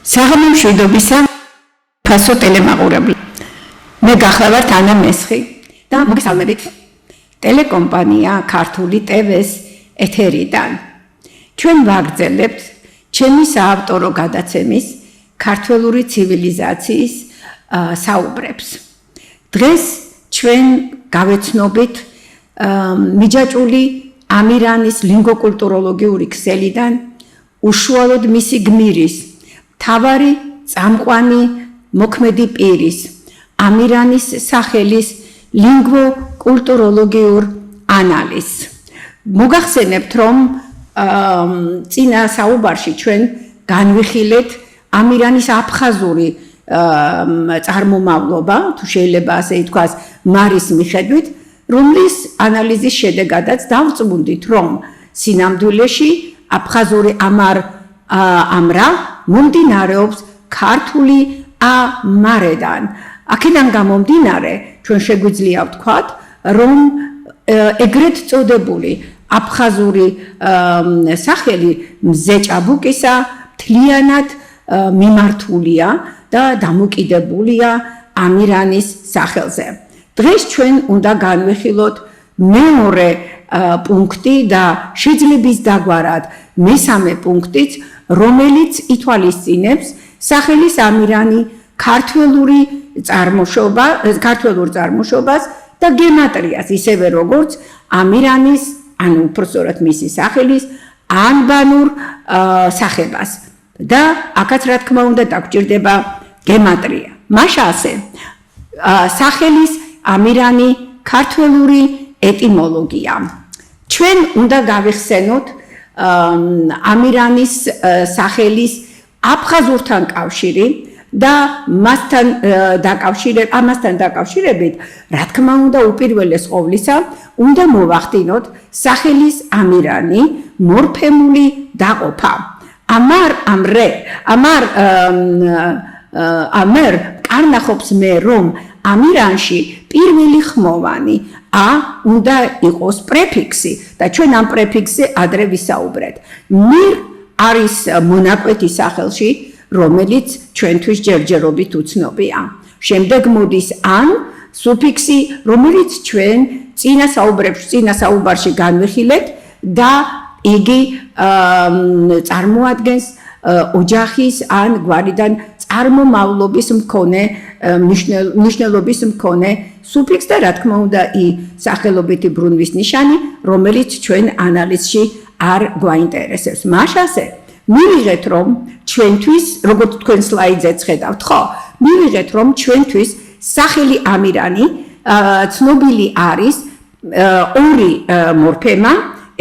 საღამო მშვიდობისა ფასო ტელემაყურებლები. მე გახლავართ ანა მესხი და მოგესალმებით ტელეკომპანია ქართული ტევეს ეთერიდან. ჩვენ ვაგრძელებთ ჩემი საავტორო გადაცემის ქართველური ცივილიზაციის საუბრებს. დღეს ჩვენ გავეცნობით მიჯაჭვული ამირანის ლინგვოკულტუროლოგიური ქსელიდან უშუალოდ მისი გმირის თავარი წამყვანი მოქმედი პირის ამირანის სახელის ლინგვოკულტუროლოგიურ ანალიზს. მოგახსენებთ, რომ წინა საუბარში ჩვენ განვიხილეთ ამირანის აფხაზური წარმომავლობა, თუ შეიძლება ასე ითქვას, მარის მიხედვით, რომლის ანალიზის შედეგადაც დავწმუნდით, რომ სინამდვილეში აფხაზური ამრა მომდინარეობს ქართული ამარედან. აქედან გამომდინარე, ჩვენ შეგვიძლია ვთქვათ, რომ ეგრეთ წოდებული აფხაზური სახელი მზეჭაბუკისა მთლიანად მიმართულია და დამოკიდებულია ამირანის სახელზე. დღეს ჩვენ უნდა განვიხილოთ მეორე პუნქტი და შეძლების დაგვარად მესამე პუნქტიც, რომელიც ითვალისწინებს სახელის ამირანი ქართველურ წარმოშობას და გემატრიას, ისევე როგორც ამირანის, ანუ უпростоრად მისი სახელის ანბანურ სახებას. და აქაც რა თქმა უნდა დაგჭირდება გემატრია. მაშა ასე, სახელის ამირანი ქართველური ეტიმოლოგია. ჩვენ უნდა გავიხსენოთ ამირანის სახელის აფხაზურთან კავშირი და ამასთან დაკავშირებით, რა თქმა უნდა, უპირველეს ყოვლისა, უნდა მოვახდინოთ სახელის ამირანი მორფემული დაყოფა. ამერ კარნახობს მე, რომ ამირანში პირველი ხმოვანი უნდა იყოს პრეფიქსი და ჩვენ ამ პრეფიქსზე ადრე ვისაუბრეთ. მირ არის მონაკვეთი სახელში, რომელიც ჩვენთვის ჯერჯერობით უცნობია. შემდეგ მოდის ან სუფიქსი, რომელიც ჩვენ წინა საუბარში განვიხილეთ და იგი წარმოადგენს ოჯახის ან გვარიდან წარმომავლობის მქონე მნიშვნელობის მქონე სუფიქსს და რა თქმა უნდა სახელობითი ბრუნვის ნიშანი, რომელიც ჩვენ ანალიზში არ გვაინტერესებს. მაშასე მივიღეთ, რომ ჩვენთვის, როგორც თქვენ სლაიდზეც ხედავთ, ხო? მივიღეთ, რომ ჩვენთვის სახელი ამირანი ცნობილი არის ორი მორფემა,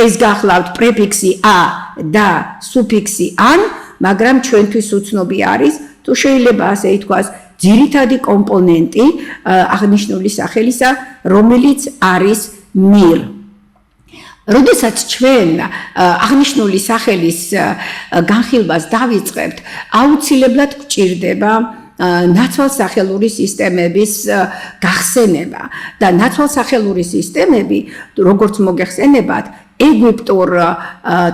ეს გახლავთ პრეფიქსი ა და სუფიქსი ან, მაგრამ ჩვენთვის უცნობი არის, თუ შეიძლება ასე ითქვას, ძირითადი კომპონენტი აღნიშნული სახელისა, რომელიც არის მირ. როდესაც ჩვენ აღნიშნული სახელის განხილვას დავიწყებთ, აუცილებლად გვჭირდება ნაცვალსახელური სისტემების გახსენება და ნაცვალსახელური სისტემები, როგორც მოგეხსენებათ, ეგვიპტურ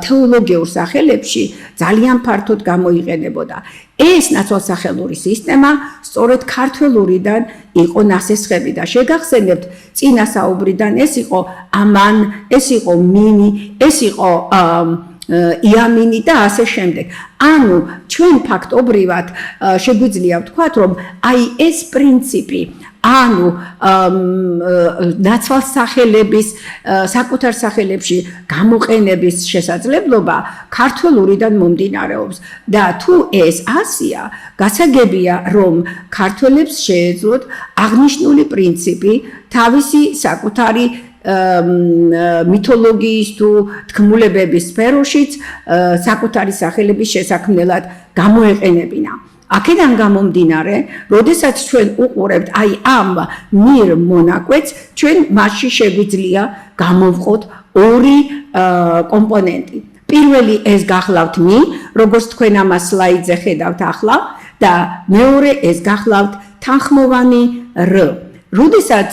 თეოლოგიურ სახელებში ძალიან ფართოდ გამოიყენებოდა. ეს ნაცვალსახელური სისტემა სწორედ ქართველურიდან იყო ნასესხები და შეგახსენებთ წინა საუბრიდან, ეს იყო ამან, ეს იყო მინი, ეს იყო იამინი და ასე შემდეგ. ანუ ჩვენ ფაქტობრივად შეგვიძლია ვთქვათ, რომ აი ეს პრინციპი, ანუ ნაცვალსახელების საკუთარ სახელებში გამოყენების შესაძლებლობა ქართველურიდან მომდინარეობს და თუ ეს ასია, გასაგებია, რომ ქართველებს შეეძლოთ აღნიშნული პრინციპი თავისი საკუთარი მითოლოგიის თუ თქმულებების სფეროშიც საკუთარი სახელების შესაქმნელად გამოეყენებინა. აქედან გამომდინარე, როდესაც ჩვენ უყურებთ აი ამ მირ მონაკვეთს, ჩვენ მასში შეგვიძლია გამოვყოთ ორი კომპონენტი. პირველი ეს გახლავთ მი, როგორც თქვენ ამ სლაიდზე ხედავთ ახლა და მეორე ეს გახლავთ თანხმოვანი р. როდესაც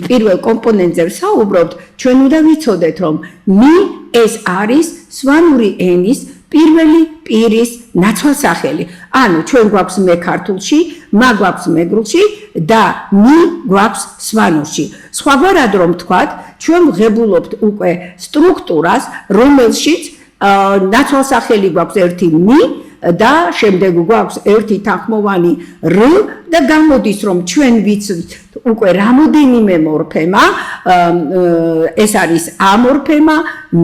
პირველ კომპონენტზე ვსაუბრობთ, ჩვენ უნდა ვიცოდეთ, რომ მი ეს არის სვანური ენის პირველი პირის ნაცვალსახელი. ანუ ჩვენ გვაქვს მე ქართულში, მა გვაქვს მეგრულში და მი გვაქვს სვანურში. სხვაგვარად რომ ვთქვათ, ჩვენ ვღებულობთ უკვე სტრუქტურას, რომელშიც ნაცვალსახელი გვაქვს ერთი მი და შემდეგ გვაქვს ერთი თანხმოვანი რ და გამოდის რომ ჩვენ ვიცით უკვე რამოდენიმე მორფემა ეს არის ა მორფემა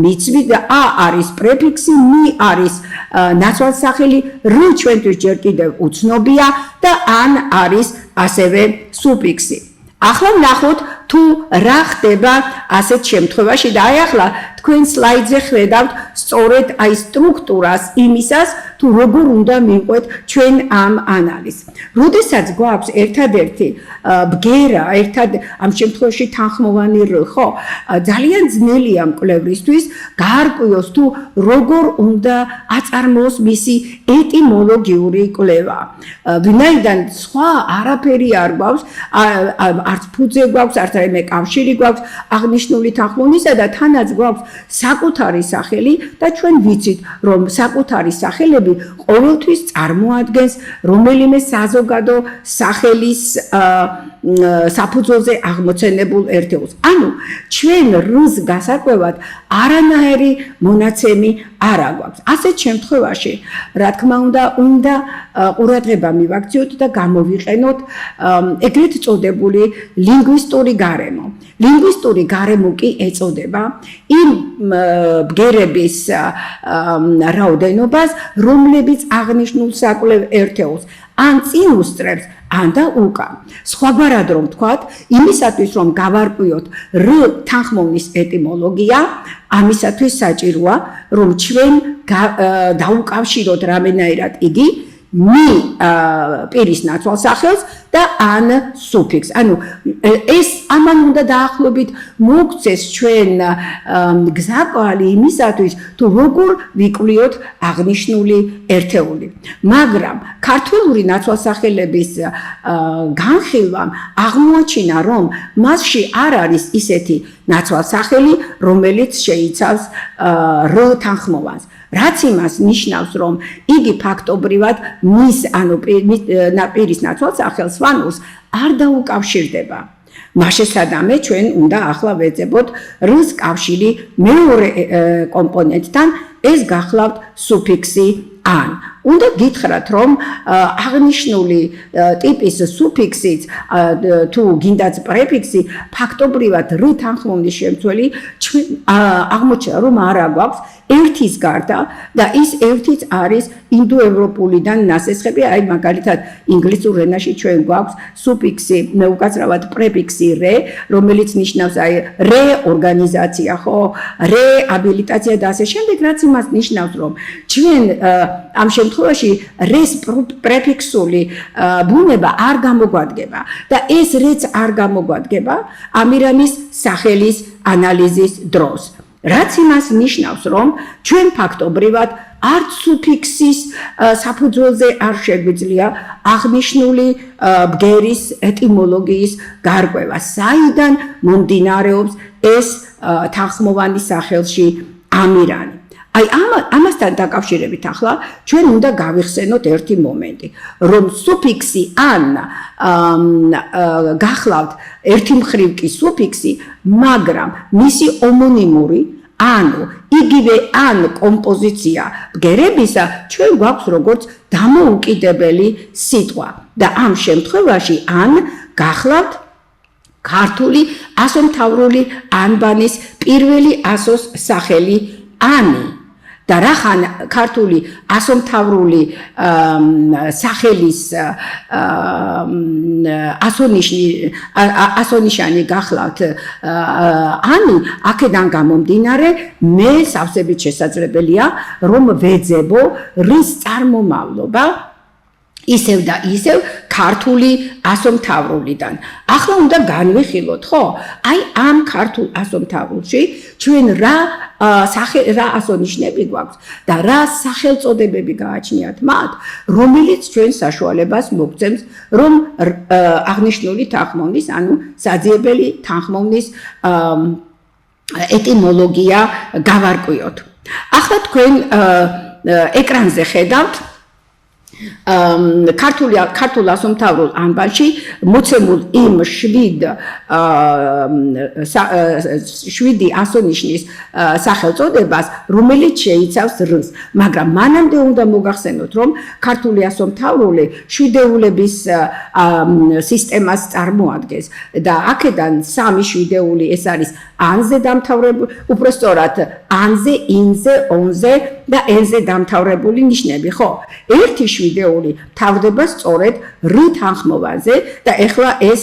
მიცვი და ა არის პრეფიქსი მი არის ნაცვალსახელი რ ჩვენთვის ჯერ კიდევ უცნობია და ან არის ასევე სუფიქსი. ახლა ვნახოთ თუ რა ხდება ასეთ შემთხვევაში და აი ახლა თქვენ სლაიდზე ხედავთ სწორედ აი სტრუქტურას იმისას თუ როგორ უნდა მივყვეთ ჩვენ ამ ანალიზს. როდესაც გვაქვს ერთადერთი ბგერა, ამ შემთხვევაში თანხმოვანი რ, ხო? ძალიან ძნელია მკვლევრისთვის გაარკვიოს თუ როგორ უნდა აწარმოოს მისი ეტიმოლოგიური კვლევა. ვინაიდან სხვა არაფერი არ გვაქვს, არც ფუძე გვაქვს, არც რაიმე კავშირი გვაქვს აღნიშნული თანხმოვნისა და თანაც გვაქვს საკუთარი სახელი და ჩვენ ვიცით რომ საკუთარი სახელები ყოველთვის წარმოადგენს რომელიმე საზოგადო სახელის საფუძველზე აღმოცენებულ ერთეულს. ანუ ჩვენ რს გასაკვებად არანაირი მონაცემი არ აგვაქვს. ასეთ შემთხვევაში, რა თქმა უნდა ყურადღება მივაქციოთ და გამოვიყენოთ ეგრეთ წოდებული ლინგვისტური გარემო. ლინგვისტური გარემო კი ეწოდება იმ ბგერების რაოდენობას, რომლებიც აღნიშნულ საკვლევ ერთეულს ან წინ უსწრებს, ან და უკან. სხვაგვარად რომ ვთქვათ, იმისათვის რომ გავარკვიოთ რ თანხმოვნის ეტიმოლოგია, ამისათვის საჭიროა, რომ ჩვენ დაუკავშიროთ რამენაირად იგი მი პირის ნაცვალსახელს და ან სუფიქსს. ანუ ეს ამან უნდა დაახლოებით მოგცეს ჩვენ გზაკვალი იმისათვის, თუ როგორ ვიკვლიოთ აღნიშნული ერთეული. მაგრამ ქართული ნაცვალსახელების განხილვამ აღმოაჩინა, რომ მასში არ არის ისეთი ნაცვალსახელი, რომელიც შეიცავს რ თანხმოვანს. რაც იმას ნიშნავს, რომ იგი ფაქტობრივად მის ანუ პირის ნაცვალსახელს სვანურს არ დაუკავშირდება. მაშესადამე ჩვენ უნდა ახლა ვეძებოთ რს კავშირი მეორე კომპონენტთან, ეს გახლავთ სუფიქსი ან. უნდა გითხრათ, რომ აღნიშნული ტიპის სუფიქსიც თუ გინდაც პრეფიქსი ფაქტობრივად რ თანხმოვნის შემცველი აღმოჩნდა, რომ არ აგვაქვს ერთის გარდა და ის ერთიც არის ინდოევროპულიდან ნასესხები, აი მაგალითად ინგლისურ ენაში ჩვენ გვაქვს სუფიქსი, უკაცრავად პრეფიქსი რე, რომელიც ნიშნავს აი რეორგანიზაცია, ხო, რეაბილიტაცია და ასე შემდეგ, რაც იმას ნიშნავს, რომ ჩვენ ამ შემთხვევაში რეს პრეფიქსული ბუნება არ გამოგვადგება და ეს რეც არ გამოგვადგება ამირანის სახელის ანალიზის დროს. რაც იმას ნიშნავს, რომ ჩვენ ფაქტობრივად არც სუფიქსის საფუძველზე არ შეგვიძლია აღნიშნული ბგერის ეტიმოლოგიის გარკვევა, საიდან მომდინარეობს ეს თანხმოვანი სახელში ამირანი. აი ამასთან დაკავშირებით ახლა ჩვენ უნდა გავიხსენოთ ერთი მომენტი, რომ სუფიქსი ან გახლავთ ერთი მხრივ კი სუფიქსი, მაგრამ მისი ომონიმური ანუ იგივე ან კომპოზიცია ბგერებისა ჩვენ გვაქვს როგორც დამოუკიდებელი სიტყვა და ამ შემთხვევაში ან გახლავთ ქართული ასომთავრული ანბანის პირველი ასოს სახელი ანი. და რახან ქართული ასომთავრული სახელის ასონიშანი გახლავთ ანი, აქედან გამომდინარე მე სავსებით შესაძლებელია რომ ვეძებო რის წარმომავლობა ისევ და ისევ ქართული ასომთავრულიდან. ახლა უნდა განვიხილოთ, ხო? აი ამ ქართულ ასომთავრულში ჩვენ რა ასონიშნები გვაქვს და რა სახელწოდებები გააჩნიათ მათ, რომელიც ჩვენ საშუალებას მოგცემს, რომ აღნიშნული თანხმოვნის, ანუ საძიებელი თანხმოვნის ეტიმოლოგია გავარკვიოთ. ახლა თქვენ ეკრანზე ხედავთ ქართულ ასომთავრულ ანბანში მოცემულ იმ 7 ასონიშნის სახელწოდებას, რომელიც შეიცავს რს, მაგრამ მანამდე უნდა მოგახსენოთ, რომ ქართული ასომთავრული შვიდეულების სისტემას წარმოადგენს და აქედან 3 შვიდეული ეს არის ანზე დამთავრებული, უფრო სწორად ანზე, ინზე, ონზე და ენზე დამთავრებული ნიშნები, ხო? ერთი შვიდეული თავდება სწორედ რ თანხმოვანზე და ეხლა ეს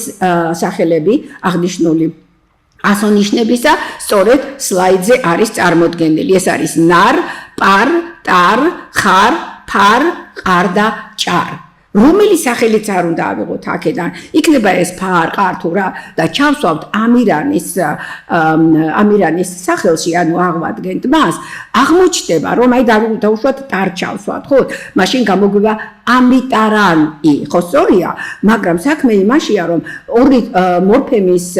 სახელები აღნიშნული ასონიშნებისა სწორედ სლაიდზე არის წარმოდგენილი. ეს არის ნარ, პარ, ტარ, ხარ, ფარ, ყარ და ჭარ. რომელი სახელიც არ უნდა ავიღოთ აქედან, იქნება ეს ფარ, ყარ თუ რა და ჩავსვავთ ამირანის სახელში, ანუ აღვადგენთ მას, აღმოჩნდება, რომ აი დაუშვათ ტარ ჩავსვათ, ხო? მაშინ გამოგვივა ამიტარანი, ხო სწორია, მაგრამ საქმე იმაშია, რომ ორი მორფემის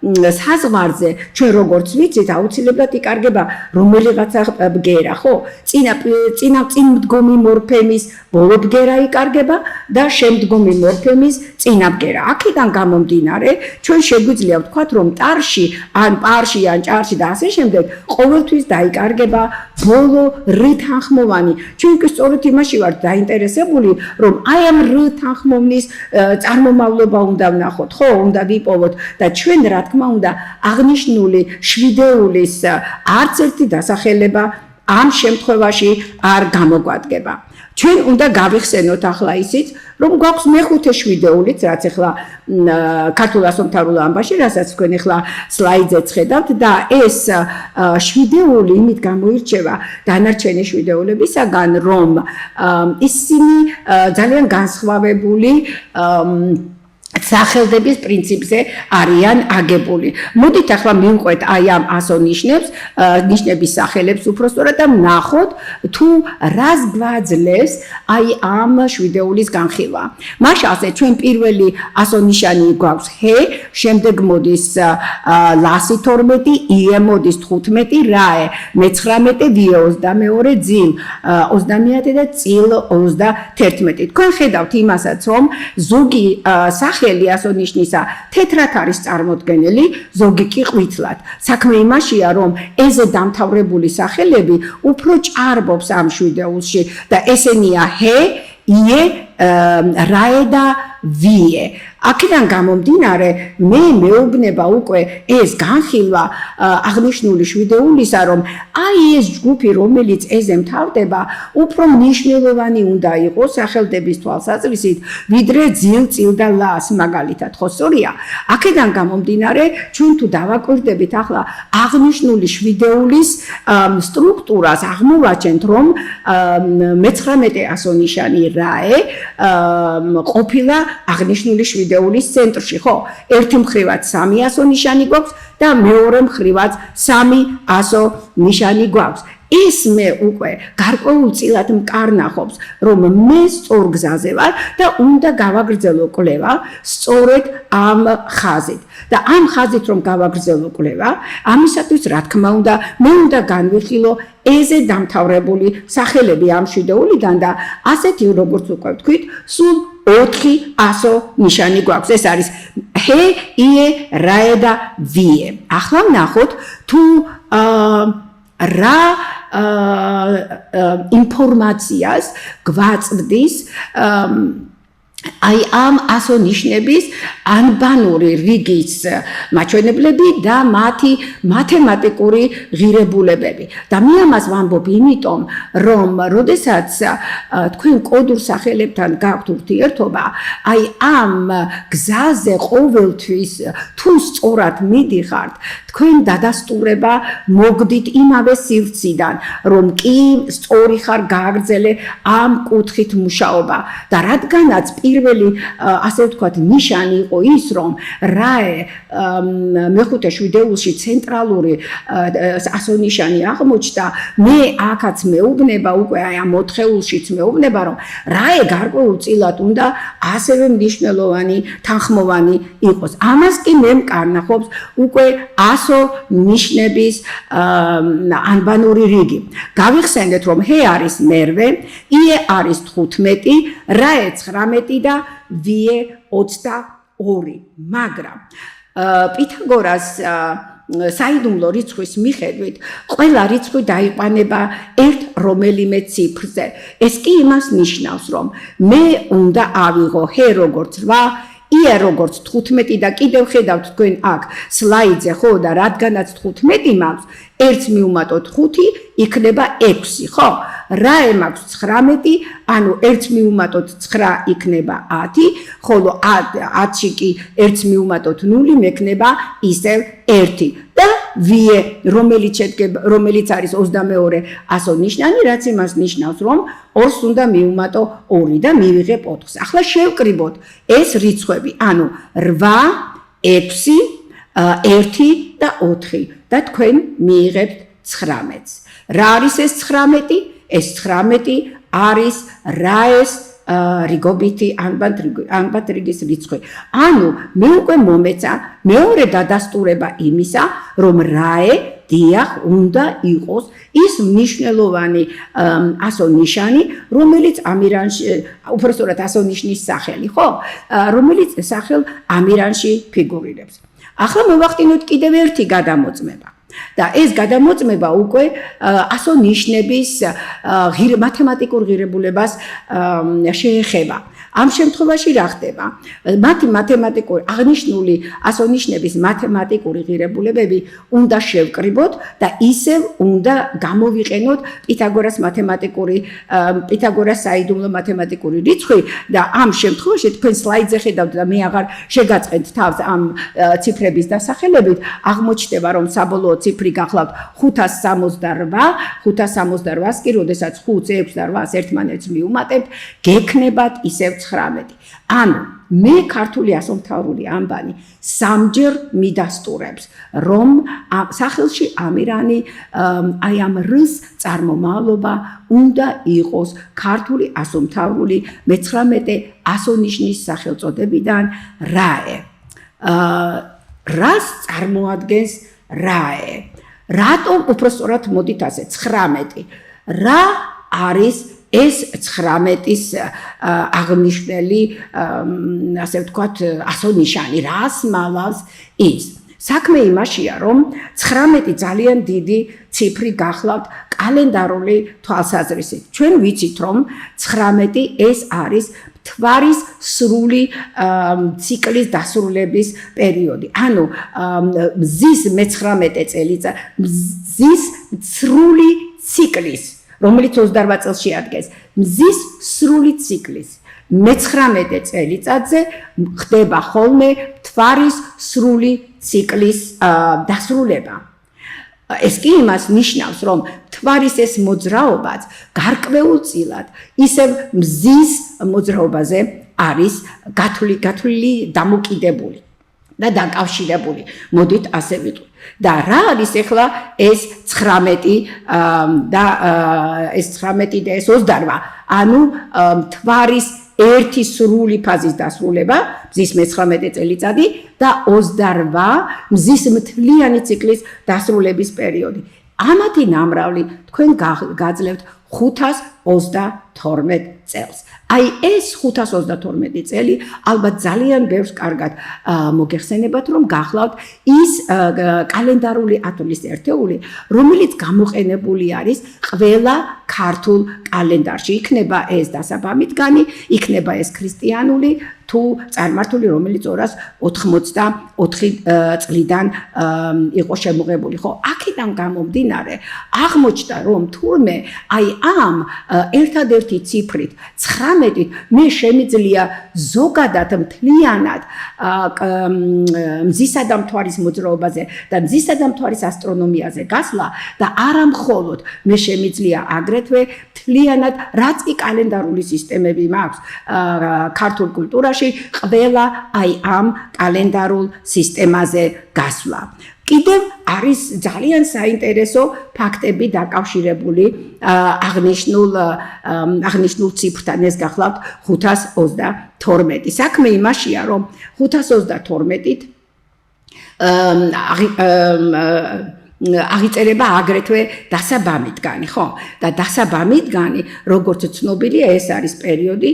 საზღვარზე ჩვენ როგორც ვიცით, აუცილებლად იკარგება რომელიღაცა ბგერა, ხო? წინამდგომი მორფემის ბოლო ბგერა იკარგება და შემდგომი მორფემის წინა ბგერა. აქედან გამომდინარე, ჩვენ შეგვიძლია ვთქვათ, რომ ტარში, ან პარში, ან ჭარში და ასე შემდეგ, ყოველთვის დაიკარგება ბოლო რ თანხმოვანი. ჩვენ კი სწორედ იმაში ვართ დაინტერესებული, რომ აი ამ რ თანხმოვნის წარმომავლობა უნდა ვნახოთ, ხო? უნდა ვიპოვოთ და ჩვენ რა თქმა უნდა აღნიშნული შვიდეულის არც ერთი დასახელება ამ შემთხვევაში არ გამოგვადგება. ჩვენ უნდა გავიხსენოთ ახლა ისიც, რომ გვაქვს მეხუთე შვიდეულიც, რაც ახლა ქართულ ასომთავრულ ანბანში, რასაც თქვენ ახლა სლაიდზეც ხედავთ და ეს შვიდეული იმით გამოირჩევა დანარჩენი შვიდეულებისაგან, რომ ისინი ძალიან განსხვავებული სახელდების პრინციპზე არიან აგებული. მოდით ახლა მივყვეთ აი ამ ასონიშნებს, ნიშნების სახელებს უფრო სწორად და ვნახოთ თუ რას გვაძლევს აი ამ შვიდეულის განხილვა. მაშასე ჩვენ პირველი ასონიშანი გვაქვს ჰ, შემდეგ მოდის ლასი 12, იე მოდის 15, რაე 19, ვიე 22, ძილ 29 და წილ 31. თქვენ ხედავთ იმასაც, რომ ზოგი სახელი ასონიშნისა თეთრად არის წარმოდგენილი, ზოგი კი ყვითლად. საქმე იმაშია, რომ ეზე დამთავრებული სახელები უფრო ჭარბობს ამ შვიდეულში და ესენია ჰ, იე, რაე და ვიე. აქედან გამომდინარე, მე მეუბნება უკვე ეს განხილვა აღნიშნული შვიდეულისა, რომ აი ეს ჯგუფი, რომელიც ეზე მთავრდება, უფრო მნიშვნელოვანი უნდა იყოს სახელდების თვალსაზრისით, ვიდრე ძილ, წილ და ლას, მაგალითად, ხო სწორია? აქედან გამომდინარე, ჩვენ თუ დავაკვირდებით ახლა აღნიშნული შვიდეულის სტრუქტურას, აღმოვაჩენთ, რომ 19 ასონიშანი რაე ყოფილა აღნიშნული შვიდეულის ცენტრში, ხო? ერთი მხრივაც 3 ასონიშანი გვაქვს და მეორე მხრივაც 3 ასონიშანი გვაქვს. ეს მე უკვე გარკვეულწილად მკარნახობს, რომ მე სწორ გზაზე ვარ და უნდა გავაგრძელო კვლევა სწორედ ამ ხაზით. და ამ ხაზით რომ გავაგრძელო კვლევა, ამისათვის რა თქმა უნდა, მე უნდა განვიხილო ეზე დამთავრებული სახელები ამ შვიდეულიდან და ასეთი როგორც უკვე ვთქვით, სულ 4 ასონიშანი გვაქვს. ეს არის ჰ, იე, რაე და ვიე. ახლა ვნახოთ თუ რა ინფორმაციას გვაწვდის აი ამ ასონიშნების ანბანური რიგის მაჩვენებლები და მათი მათემატიკური ღირებულებები. და მე ამას ვამბობ იმიტომ, რომ როდესაც თქვენ კოდურ სახელებთან გაქვთ ურთიერთობა, აი ამ გზაზე ყოველთვის თუ სწორად მიდიხართ, თქვენ დადასტურება მოგდით იმავე სივრციდან, რომ კი სწორი ხარ გააგრძელე ამ კუთხით მუშაობა და რადგანაც პირველი ასე ვთქვათ ნიშანი იყო ის რომ რაე მეხუთე შვიდეულში ცენტრალური ასონიშანი აღმოჩნდა მე აქაც მეუბნება უკვე აი ამ მოთხეულშიც მეუბნება რომ რაე გარკვეულწილად უნდა ასევე მნიშვნელოვანი თანხმოვანი იყოს ამას კი მე მკარნახობს უკვე ასო ნიშნების ანბანური რიგი გავიხსენეთ რომ ჰე არის მერვე ие არის 15 რაე 19 და ვიე 22 მაგრამ პითაგორას საიდუმლო რიცხვის მიხედვით ყველა რიცხვი დაიყვანება ერთ რომელიმე ციფრზე ეს კი იმას ნიშნავს რომ მე უნდა ავიღო ჰ როგორც 8 ია როგორც 15 და კიდევ ხედავთ თქვენ აქ სლაიდზე ხო და რადგანაც 15 მაქვს ერთს მივუმატოთ 5 იქნება 6 ხო რაე მაქვს 19 ანუ ერთს მივუმატოთ 9 იქნება 10 ხოლო 10-ში კი ერთს მივუმატოთ 0 მექნება ისევ 1 და ვიე რომელიც არის 22 ასონიშნანი რაც იმას ნიშნავს რომ 2-ს უნდა მივუმატო 2 და მივიღებ 4-ს ახლა შევკრიბოთ ეს რიცხვები ანუ 8 6 1 და 4 და თქვენ მიიღებთ 19-ს რა არის ეს 19 ეს 19 არის რაეს რიგობითი ანბათ რიგის რიცხვი. ანუ მე უკვე მომეცა მეორე დადასტურება იმისა, რომ რაე დიახ უნდა იყოს ის მნიშვნელოვანი ასონიშანი, რომელიც ამირანში, უпростоრად ასონიშნის სახელი, ხო? რომელიც სახელ ამირანში ფიგურირებს. ახლა მოვახდინოთ კიდევ ერთი გადამოწმება. და ეს გადამოწმება უკვე ასონიშნების მათემატიკურ ღირებულებას შეეხება. ამ შემთხვევაში რა ხდება? მათი მათემატიკური აღნიშნული ასონიშნების მათემატიკური ღირებულებები უნდა შევკრიბოთ და ისევ უნდა გამოვიყენოთ პითაგორას საიდუმლო მათემატიკური რიცხვი და ამ შემთხვევაში თქვენ სლაიდზე ხედავთ და მე აღარ შეგაწყენთ თავს ამ ციფრების დასახელებით აღმოჩნდება რომ საბოლოო ციფრი გახლავთ 568 568-ს კი როდესაც 5 6 და 8-ს ერთმანეთს მივუმატებთ გექნებათ ისევ 19. ანუ მე ქართული ასომთავრული ანბანი სამჯერ მიდასტურებს რომ სახელში ამირანი აი ამ რს წარმომავლობა უნდა იყოს ქართული ასომთავრული მე-19 ასონიშნის სახელწოდებიდან რაე. რას წარმოადგენს რაე? რატომ უпростоრად მოდით ასე 19? რა არის ეს 19-ის აღნიშნელი ასე ვთქვათ ასონიშანი რას მალავს ის საქმე იმაშია რომ 19 ძალიან დიდი ციფრი გახლავთ კალენდარული თვალსაზრისით ჩვენ ვიცით რომ 19 ეს არის თვარის სრული ციკლის დასრულების პერიოდი. ანუ მზის მე-19 წელიწად მზის სრული ციკლის რომელიც 28 წელს შეადგენს მზის სრული ციკლის მე-19 წელიწადზე ხდება ხოლმე თვარის სრული ციკლის დასრულება. ეს კი იმას ნიშნავს, რომ თვარის ეს მოძრაობაც გარკვეულწილად ისევ მზის მოძრაობაზე არის გათვლილი დამოკიდებული და დაკავშირებული. მოდით ასე ვიტყვი. და რა არის ახლა ეს 19 და ეს 19 და ეს 28? ანუ თვარის ერთი სრული ფაზის დასრულება, მზის მე-19 წელიწადი და 28 მზის მთლიანი ციკლის დასრულების პერიოდი. ამათი ნამრავლი თქვენ გაძლევთ 532 წელს. აი ეს 532 წელი ალბათ ძალიან ბევრს კარგად მოგეხსენებათ რომ გახლავთ ის კალენდარული ათვლის ერთეული რომელიც გამოყენებული არის ყველა ქართულ კალენდარში იქნება ეს დასაბამითგანი იქნება ეს ქრისტიანული თუ წარმართული რომელიც 284 წლიდან იყო შემოღებული ხო აქ აქედან გამომდინარე აღმოჩნდა რომ თურმე აი ამ ერთადერთი ციფრით 19-ით მე შემიძლია ზოგადად მთლიანად მზისა და მთვარის მოძრაობაზე და მზისა და მთვარის ასტრონომიაზე გასვლა და არა მხოლოდ მე შემიძლია აგრეთვე მთლიანად რაც კი კალენდარული სისტემები მაქვს ქართულ კულტურაში ყველა აი ამ კალენდარულ სისტემაზე გასვლა. კიდევ არის ძალიან საინტერესო ფაქტები დაკავშირებული აღნიშნულ ციფრთან ეს გახლავთ 532. საქმე იმაშია რომ 532-ით აღიწერება აგრეთვე დასაბამითგანი, ხო? და დასაბამითგანი, როგორც ცნობილია, ეს არის პერიოდი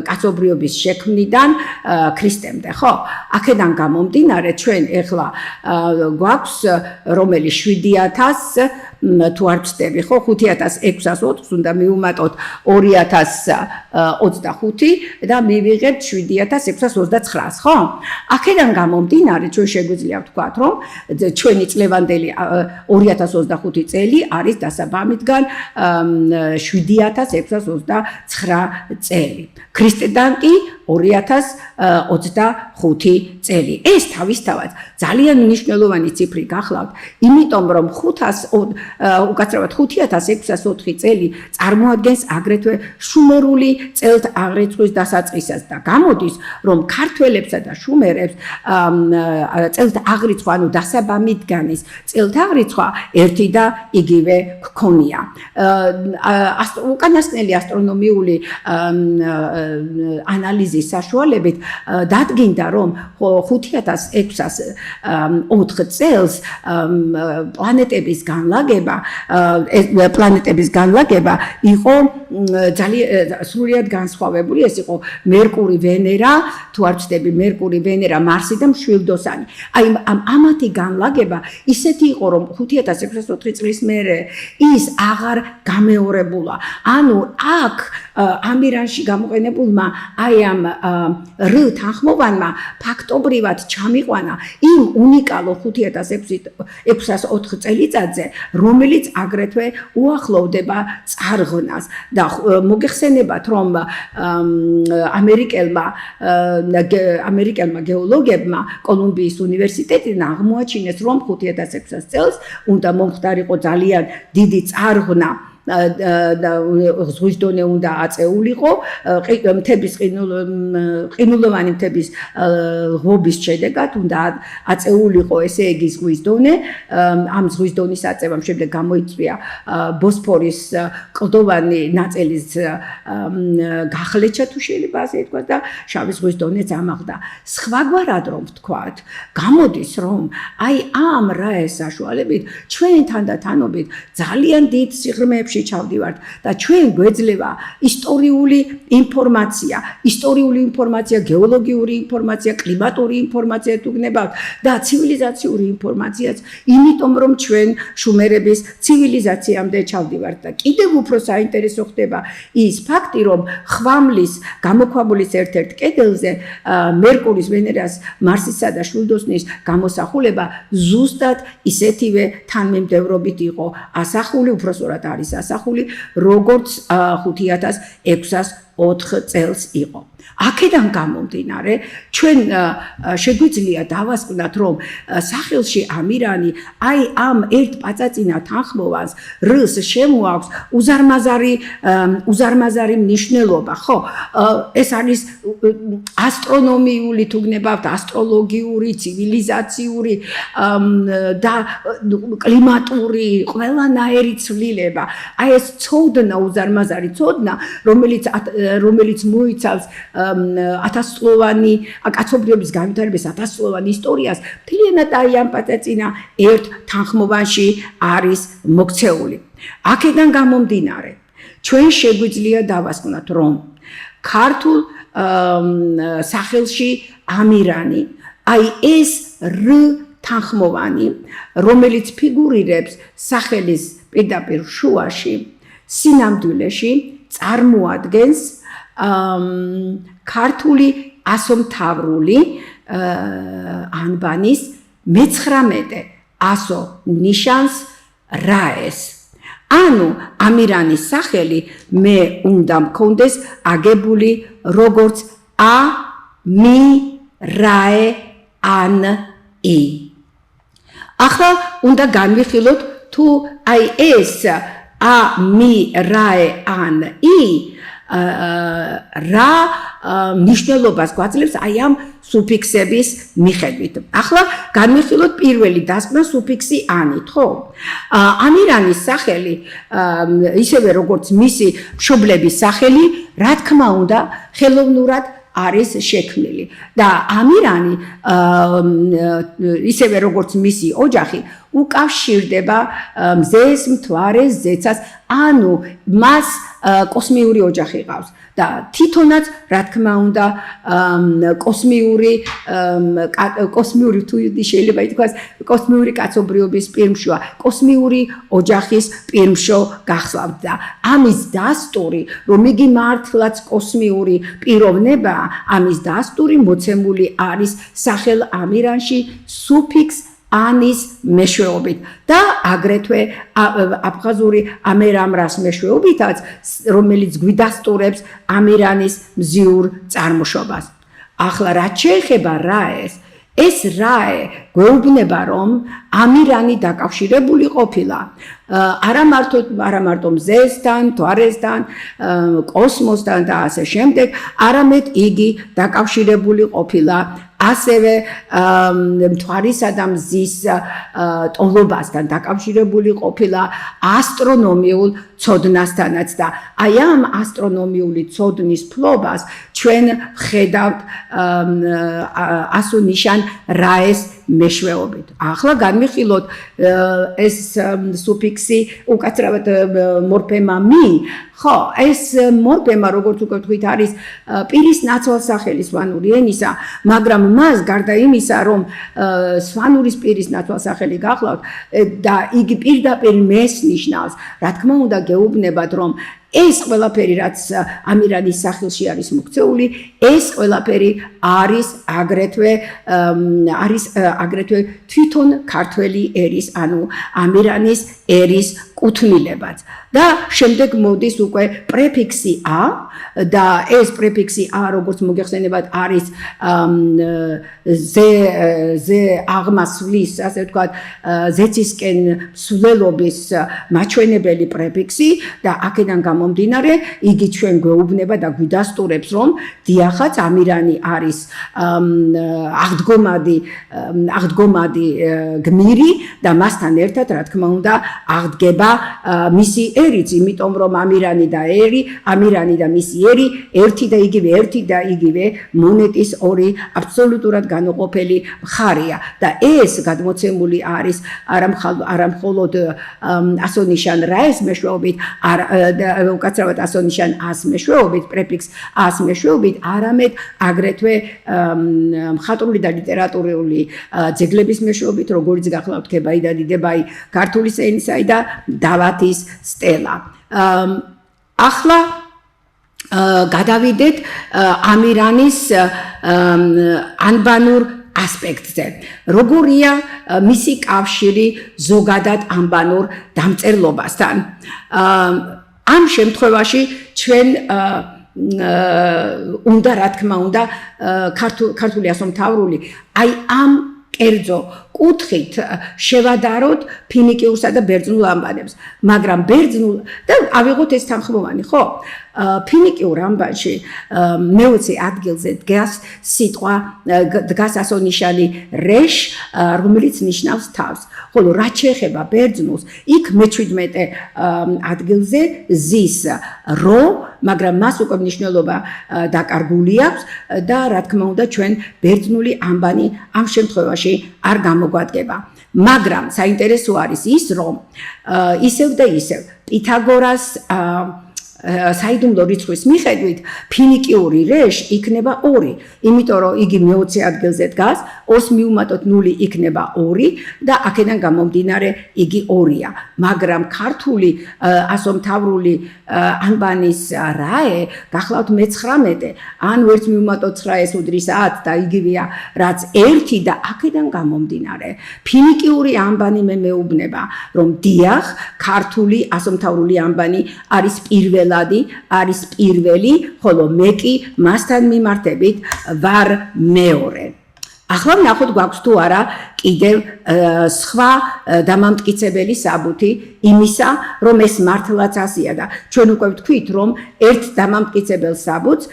კაცობრიობის შექმნიდან ქრისტემდე, ხო? აქედან გამომდინარე, ჩვენ ეხლა გვაქვს რომელი 7000 თუ არ ვცდები, ხო, 5604-ს უნდა მივუმატოთ 2025 და მივიღებთ 7629-ს, ხო? აქედან გამომდინარე, ჩვენ შეგვიძლია ვთქვათ, რომ ჩვენი წლევანდელი 2025 წელი არის დასაბამითგან 7629 წელი. ქრისტედან კი 2025 წელი. ეს თავისთავად ძალიან მნიშვნელოვანი ციფრი გახლავთ, იმიტომ რომ 5604 წელი წარმოადგენს აგრეთვე შუმერული წელთაღრიცხვის დასაწყისას და გამოდის, რომ ქართველებსა და შუმერებს წელთაღრიცხვა, ანუ დასაბამითგანის წელთაღრიცხვა ერთი და იგივე ჰქონია. უკანასკნელი ასტრონომიული ანალიზის საშუალებით დადგინდა, რომ 5604 წელს პლანეტების განლაგება იყო ძალიან სრულიად განსხვავებული. ეს იყო მერკური, ვენერა, თუ არ ვცდები, მერკური, ვენერა, მარსი და მშვილდოსანი. აი ამათი განლაგება ისეთი იყო, რომ 5604 წლის მერე ის აღარ გამეორებულა. ანუ აქ ამირანში გამოყენებულმა აი ამ რ თანხმოვანმა ფაქტობრივად ჩამიყვანა იმ უნიკალო 5604 წელიწადზე, რომელიც აგრეთვე უახლოვდება წარღვნას და მოგეხსენებათ, რომ ამერიკელმა გეოლოგებმა კოლუმბიის უნივერსიტეტიდან აღმოაჩინეს, რომ 5600 წელს უნდა მომხდარიყო ძალიან დიდი წარღვნა და ზღვის დონე უნდა აწეულიყო მთების ყინულოვანი მთების ღობის შედეგად უნდა აწეულიყო ესე იგი ზღვის დონე. ამ ზღვის დონის აწევამ შემდეგ გამოიწვია ბოსფორის კლდოვანი ნაწილის გახლეჩა, თუ შეიძლება ასე ითქვას, და შავი ზღვის დონეც ამაღლდა. სხვაგვარად რომ ვთქვათ, გამოდის, რომ აი ამ რაეს საშუალებით ჩვენ თანდათანობით ძალიან დიდ სიღრმეებში ჩავდივართ და ჩვენ გვეძლევა ისტორიული ინფორმაცია, გეოლოგიური ინფორმაცია, კლიმატური ინფორმაცია თუ გნებავთ და ცივილიზაციური ინფორმაციაც, იმიტომ რომ ჩვენ შუმერების ცივილიზაციამდე ჩავდივართ და კიდევ უფრო საინტერესო ხდება ის ფაქტი, რომ ხვამლის გამოქვაბულის ერთ-ერთ კედელზე მერკურის, ვენერას, მარსისა და შვილდოსნის გამოსახულება ზუსტად ისეთივე თანმიმდევრობით იყო ასახული, უბრალოდ არის ასახული, როგორც 5604 წელს იყო. აქედან გამომდინარე, ჩვენ შეგვიძლია დავასკვნათ, რომ სახელში ამირანი აი ამ ერთ პაწაწინა თანხმოვანს რს შემოაქვს უზარმაზარი მნიშვნელობა, ხო? ეს არის ასტრონომიული, თუ გნებავთ, ასტროლოგიური, ცივილიზაციური და კლიმატური ყველანაირი ცვლილება. აი ეს ცოდნა, უზარმაზარი ცოდნა, რომელიც მოიცავს ათასწლოვანი კაცობრიობის განვითარების ათასწლოვანი ისტორიას, მთლიანად აი ამ პაწაწინა ერთ თანხმოვანში არის მოქცეული. აქედან გამომდინარე, ჩვენ შეგვიძლია დავასკვნათ, რომ ქართულ სახელში ამირანი, აი ეს რ თანხმოვანი, რომელიც ფიგურირებს სახელის პირდაპირ შუაში, სინამდვილეში წარმოადგენს ქართული ასომთავრული ანბანის 19 ასო ნიშანს რაეს. ანუ ამირანის სახელი მე უნდა მქონდეს აგებული როგორც ა მი რაე ან ი. ახლა უნდა განვიხილოთ თუ აი ეს ა მი რაე ან ი რა მნიშვნელობას გვაძლევს აი ამ სუფიქსების მიხედვით. ახლა განვიხილოთ პირველი დასკვნა სუფიქსი ანით, ხო? ამირანის სახელი ისევე როგორც მისი მშობლების სახელი, რა თქმა უნდა, ხელოვნურად არის შექმნილი და ამირანი ისევე როგორც მისი ოჯახი უკავშირდება მზეს, მთვარეს, ზეცას, ანუ მას კოსმიური ოჯახი ყავს და თვითონაც რა თქმა უნდა კოსმიური თუ შეიძლება ითქვას კოსმიური კაცობრიობის პირმშოა, კოსმიური ოჯახის პირმშო გახსოვთ და ამის დასტური, რომ იგი მართლაც კოსმიური პიროვნებაა, ამის დასტური მოცემული არის სახელ ამირანში სუფიქსს ანის მეშვეობით და აგრეთვე აბხაზური ამერამრას მეშვეობითაც, რომელიც გვიდასტურებს ამირანის მზიურ წარმოშობას. ახლა რაც შეეხება რაეს, ეს რაე გვეუბნება, რომ ამირანი დაკავშირებული ყოფილა არა მარტო მზესთან, მთვარესთან, კოსმოსთან და ასე შემდეგ, არამედ იგი დაკავშირებული ყოფილა ასევე მთვარისა და მზის ტოლობასთან, დაკავშირებული ყოფილა ასტრონომიულ ცოდნასთანაც და აი ამ ასტრონომიული ცოდნის ფლობას ჩვენ ვხედავთ ასონიშან რაეს მეშვეობით. ახლა განვიხილოთ ეს სუფიქსი უკაცრავად მორფემა მი, ხო, ეს მორფემა როგორც უკვე ვთქვით არის პირის ნაცვალსახელი სვანური ენისა, მაგრამ მას გარდა იმისა, რომ სვანურის პირის ნაცვალსახელი გახლავთ და იგი პირდაპირ მეს ნიშნავს, რა თქმა უნდა გეუბნებათ, რომ ეს ყველაფერი რაც ამირანის სახელში არის მოქცეული, ეს ყველაფერი არის აგრეთვე თვითონ ქართველი ერის, ანუ ამირანის ერის კუთვნილებაც. და შემდეგ მოდის უკვე პრეფიქსი ა და ეს პრეფიქსი ა როგორც მოგეხსენებათ არის ზე აღმასვლის, ასე ვთქვათ, ზეცისკენ მსვლელობის მაჩვენებელი პრეფიქსი და აქედან გამომდინარე იგი ჩვენ გვეუბნება და გვიდასტურებს, რომ დიახაც ამირანი არის აღდგომადი გმირი და მასთან ერთად რა თქმა უნდა აღდგება მისი ერიც, იმიტომ რომ ამირანი და მისი ერი ერთი და იგივე მონეტის ორი აბსოლუტურად განუყოფელი მხარეა და ეს გადმოცემული არის არა მხოლოდ ასონიშან რაეს მეშვეობით, უკაცრავად ასონიშან ას მეშვეობით, პრეფიქს ას მეშვეობით, არამედ აგრეთვე მხატვრული და ლიტერატურული ძეგლების მეშვეობით, როგორც გახლავთ ქებაი და დიდებაი, ქართული ენისაი და დავათის სტელა. ახლა გადავიდეთ ამირანის ანბანურ ასპექტზე. როგორია მისი კავშირი ზოგადად ანბანურ დამწერლობასთან? ამ შემთხვევაში ჩვენ უნდა რა თქმა უნდა ქართული ასომთავრული აი ამ კერძო კუთხით შევადაროთ ფინიკიურსა და ბერძნულ ანბანებს, მაგრამ ბერძნულ და ავიღოთ ეს თანხმოვანი, ხო? ფინიკიურ ანბანში მეოცე ადგილზე დგას ასონიშანი რეშ, რომელიც ნიშნავს თავს. ხოლო რაც შეეხება ბერძნულს, იქ მე-17 ადგილზე ზის რო, მაგრამ მას უკვე მნიშვნელობა დაკარგული აქვს და რა თქმა უნდა ჩვენ ბერძნული ანბანი ამ შემთხვევაში არ გამოგვადგება. მაგრამ საინტერესო არის ის, რომ ისევ და ისევ პითაგორას საიდუმლო რიცხვის მიხედვით ფინიკიური რეშ იქნება 2, იმიტომ რომ იგი მე-20 ადგილზე დგას, 2-ს მივუმატოთ 0 იქნება 2 და აქედან გამომდინარე იგი 2-ია. მაგრამ ქართული ასომთავრული ანბანის რაე გახლავთ მე-19 ან ვერც მივუმატოთ 9-ეს უდრის 10 და იგივეა რაც 1 და აქედან გამომდინარე ფინიკიური ანბანი მე მეუბნება რომ დიახ ქართული ასომთავრული ანბანი არის პირველადი არის პირველი ხოლო მე კი მასთან მიმართებით ვარ მეორე. ახლა ვნახოთ გვაქვს თუ არა კიდევ სხვა დამამტკიცებელი საბუთი იმისა, რომ ეს მართლაც ასეა და ჩვენ უკვე ვთქვით, რომ ერთ დამამტკიცებელ საბუთს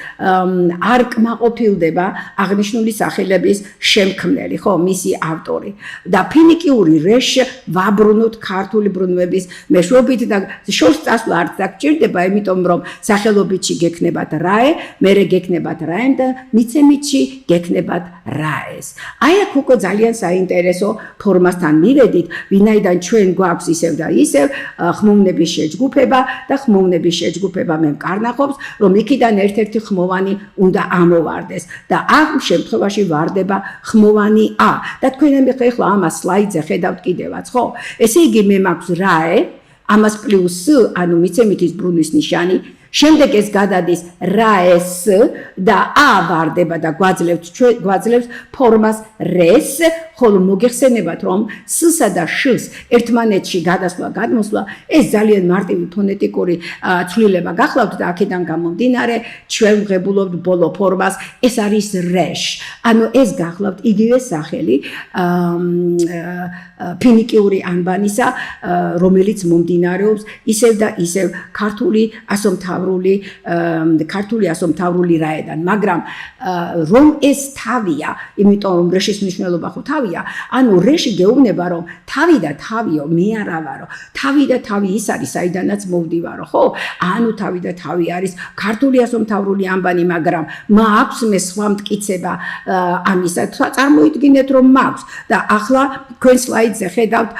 არ კმაყოფილდება აღნიშნული სახელების შემქმნელი, ხო, მისი ავტორი. და ფინიკიური რეშ ვაბრუნოთ ქართული ბრუნვების მეშვეობით და შორს წასვლა არც დაგჭირდება, იმიტომ რომ სახელობითში გექნებათ რაე, მერე გექნებათ რაემ და მიცემითში გექნებათ რაეს. აი აქ უკვე ძალიან საინტერესო ფორმასთან მივედით, ვინაიდან ჩვენ გვაქვს ისევ და ისევ ხმოვნების შეჯგუფება და ხმოვნების შეჯგუფება მე მკარნახობს, რომ იქიდან ერთ-ერთი ხმოვანი უნდა ამოვარდეს და ამ შემთხვევაში ვარდება ხმოვანი A და თქვენ ახლა ამას სლაიდზე ხედავთ კიდევაც, ხო? ესე იგი მე მაქვს რაე, ამას პლუს S, ანუ მიცემითის ბრუნვის ნიშანი, შემდეგ ეს გადადის რაეს და A ვარდება და გვაძლევს ფორმას რეს, ხოლო მოგეხსენებათ რომ S-სა და Š-ს ერთმანეთში გადასვლა-გადმოსვლა ეს ძალიან მარტივი ფონეტიკური ცვლილება გახლავთ და აქედან გამომდინარე ჩვენ ვღებულობთ ბოლო ფორმას, ეს არის რეშ. ანუ ეს გახლავთ იგივე სახელი ფინიკიური ანბანისა, რომელიც მომდინარეობს ისევ და ისევ ქართული ასომთავრული რაედან, მაგრამ რომ ეს თავია, იმიტომ რომ რეშის მნიშვნელობა ხო თავია, ანუ რეში გეუბნება რომ თავი და თავიო მე არა ვარო, თავი და თავი ის არის საიდანაც მოვდივარო, ხო? ანუ თავი და თავი არის ქართული ასომთავრული ანბანი, მაგრამ მაქვს მე სხვა მტკიცება ამისა, წარმოიდგინეთ რომ მაქვს და ახლა თქვენ სლაიდზე ხედავთ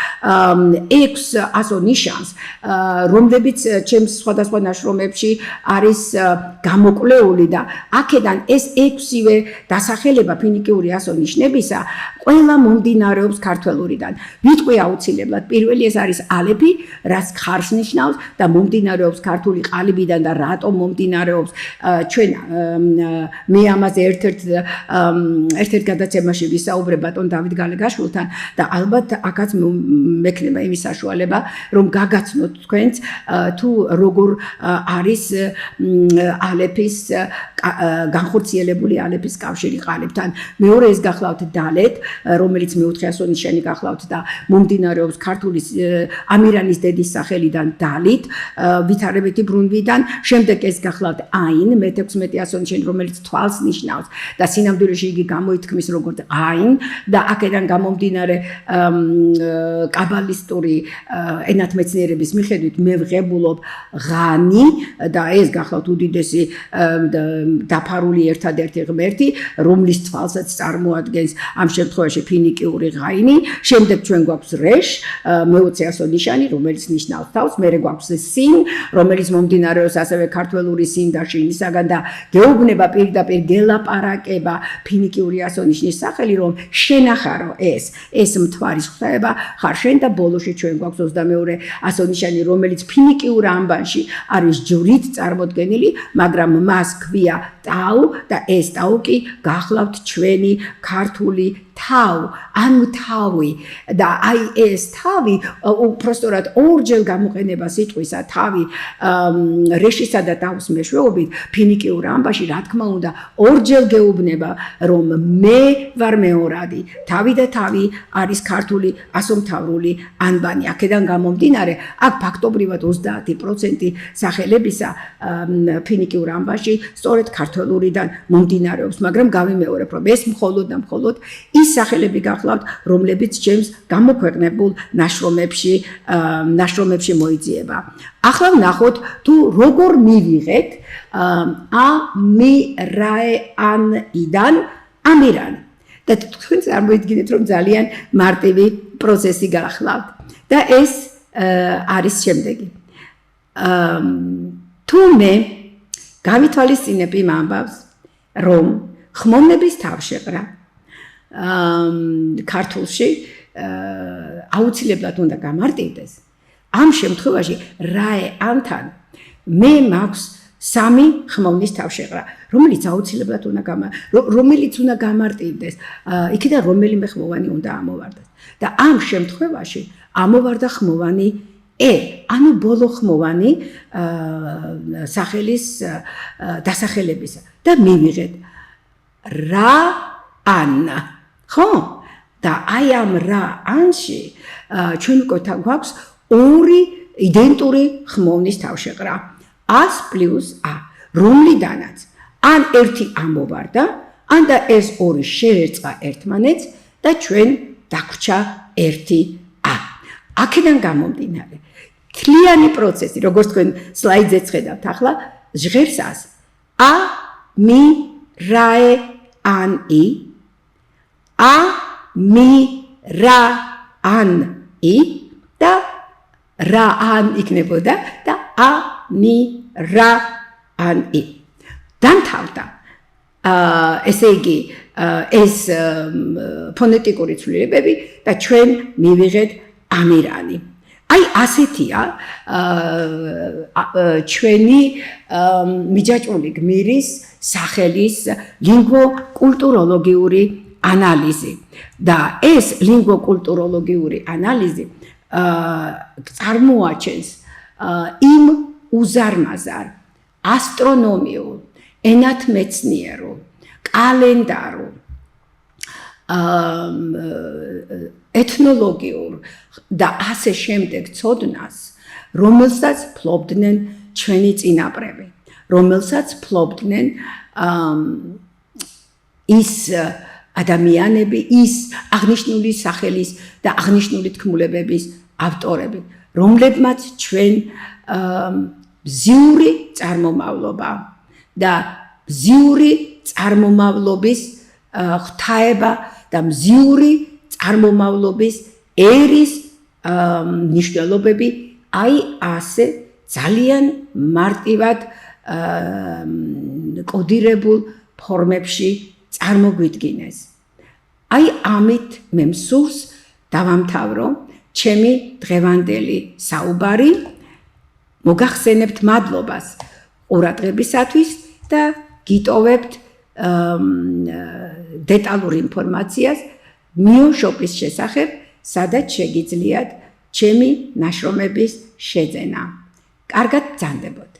6 ასონიშანს, რომლებიც ჩემს სხვადასხვა ნაშრომებში არის გამოკვლეული და აქედან ეს 6-ვე დასახელება ფინიკიური ასონიშნებისა ყველა მომდინარეობს ქართველურიდან. ვიტყვი აუცილებლად, პირველი ეს არის ალეფი, რაც ხარს ნიშნავს და მომდინარეობს ქართული ყალიბიდან და რატომ მომდინარეობს ჩვენ მე ამაზე ერთ-ერთ გადაცემაში ვისაუბრებ ბატონ დავით გალეგაშვილთან და ალბათ აქაც მექნება იმის საშუალება, რომ გაგაცნოთ თქვენც თუ როგორ არის ალეფის განხორციელებული ალეფის კავშირი ყალიბთან. მეორე ეს გახლავთ დალეთ, რომელიც მეოთხე ასონიშანი გახლავთ და მომდინარეობს ქართული ამირანის დედის სახელიდან დალით, ვითარებითი ბრუნვიდან, შემდეგ ეს გახლავთ აინ, მე-16 ასონიშანი, რომელიც თვალს ნიშნავს და სინამდვილეში იგი გამოითქმის როგორც აინ და აქედან გამომდინარე კაბალისტური ენათმეცნიერების მიხედვით მე ვღებულობ ღანი და ეს გახლავთ უდიდესი დაფარული ერთადერთი ღმერთი, რომლის თვალსაც წარმოადგენს ამ შემთხვევაში ფინიკიური ღაინი, შემდეგ ჩვენ გვაქვს რეშ, მე-20 ასონიშანი, რომელიც ნიშნავს თავს, მერე გვაქვს სინ, რომელიც მომდინარეობს ასევე ქართველური სინ და შინისაგან და გეუბნება პირდაპირ გელაპარაკება ფინიკიური ასონიშნის სახელი, რომ შენახარო ეს მთვარის ღვთაება ხარ შენ და ბოლოში ჩვენ გვაქვს 22 ასონიშანი, რომელიც ფინიკიურ ანბანში არის ჯვრით წარმოდგენილი, მაგრამ მას ქვია ტაუ და ეს ტაუ კი გახლავთ ჩვენი ქართული თავ, ანუ თავი და აი ეს თავი უпростоრად ორჯერ გამოყენება სიტყვისა თავი რეშისა და თავს მეშვეობით ფინიკიურ ანბაში რა თქმა უნდა ორჯერ გეუბნება რომ მე ვარ მეორადი, თავი და თავი არის ქართული ასომთავრული ანბანი. აქედან გამომდინარე, აქ ფაქტობრივად 30% სახელებისა ფინიკიურ ანბაში სწორედ ქართველურიდან მომდინარეობს, მაგრამ გავიმეორებ, რომ ეს მხოლოდ და მხოლოდ ის სახელები გახლავთ, რომლებიც ჩემს გამოქვეყნებულ ნაშრომებში მოიძიება. ახლა ვნახოთ თუ როგორ მივიღეთ ამირაენიდან ამირან. და თქვენ წარმოიდგინეთ, რომ ძალიან მარტივი პროცესი გახლავთ და ეს არის შემდეგი. თუ მე გავითვალისწინებ იმ ამბავს, რომ ხმოვნების თავშეყრა ქართულში აუცილებლად უნდა გამარტივდეს, ამ შემთხვევაში რაე ანთან მე მაქვს სამი ხმოვნის თავშეყრა, რომელიც აუცილებლად უნდა გამარტივდეს, იქიდან რომელიმე ხმოვანი უნდა ამოვარდეს. და ამ შემთხვევაში ამოვარდა ხმოვანი ანუ ბოლო ხმოვანი სახელის დასახელებისა და მივიღეთ რა ან, ხო? და აი ამ რა ანში ჩვენ უკვე გვაქვს ორი იდენტური ხმოვნის თავშეყრა 100 + a, რომლიდანაც ან ერთი ამოვარდა, ან და ეს ორი შეერწყა ერთმანეთს და ჩვენ დაგვრჩა ერთი a. აქედან გამომდინარე, თლიანი პროცესი, როგორც თქვენ სლაიდზეც ხედავთ ახლა, ჟღერს ას a, mi, rae, an, i, a, mi, ra, an, i და რა ან იქნებოდა და a, mi, ra, an, i. დამთავრდა ესე იგი ეს ფონეტიკური ცვლილებები და ჩვენ მივიღეთ ამირანი. აი ასეთია ჩვენი მიჯაჭვული გმირის სახელის ლინგვო-კულტუროლოგიური ანალიზი. და ეს ლინგვო-კულტუროლოგიური ანალიზი წარმოაჩენს იმ უზარმაზარ ასტრონომიულ, ენათმეცნიერულ, კალენდარულ, ეთნოლოგიურ და ასე შემდეგ ცოდნას, რომელსაც ფლობდნენ ჩვენი წინაპრები, რომელსაც ფლობდნენ ის ადამიანები, ის აღნიშნული სახელის და აღნიშნული თქმულებების ავტორები, რომლებმაც ჩვენ ბზიური წარმომავლობა და ბზიური წარმომავლობის ღვთაება და ბზიური წარმომავლობის ერის მნიშვნელობები აი ასე ძალიან მარტივად კოდირებულ ფორმებში წარმოგვიდგინეს. აი ამით მე მსურს დავამთავრო ჩემი დღევანდელი საუბარი. მოგახსენებთ მადლობას ყურადღებისათვის და გიტოვებთ დეტალურ ინფორმაციას Mio shop-ის შესახებ, სადაც შეგიძლიათ ჩემი ნაშრომების შეძენა. კარგად გრძანდებოდ.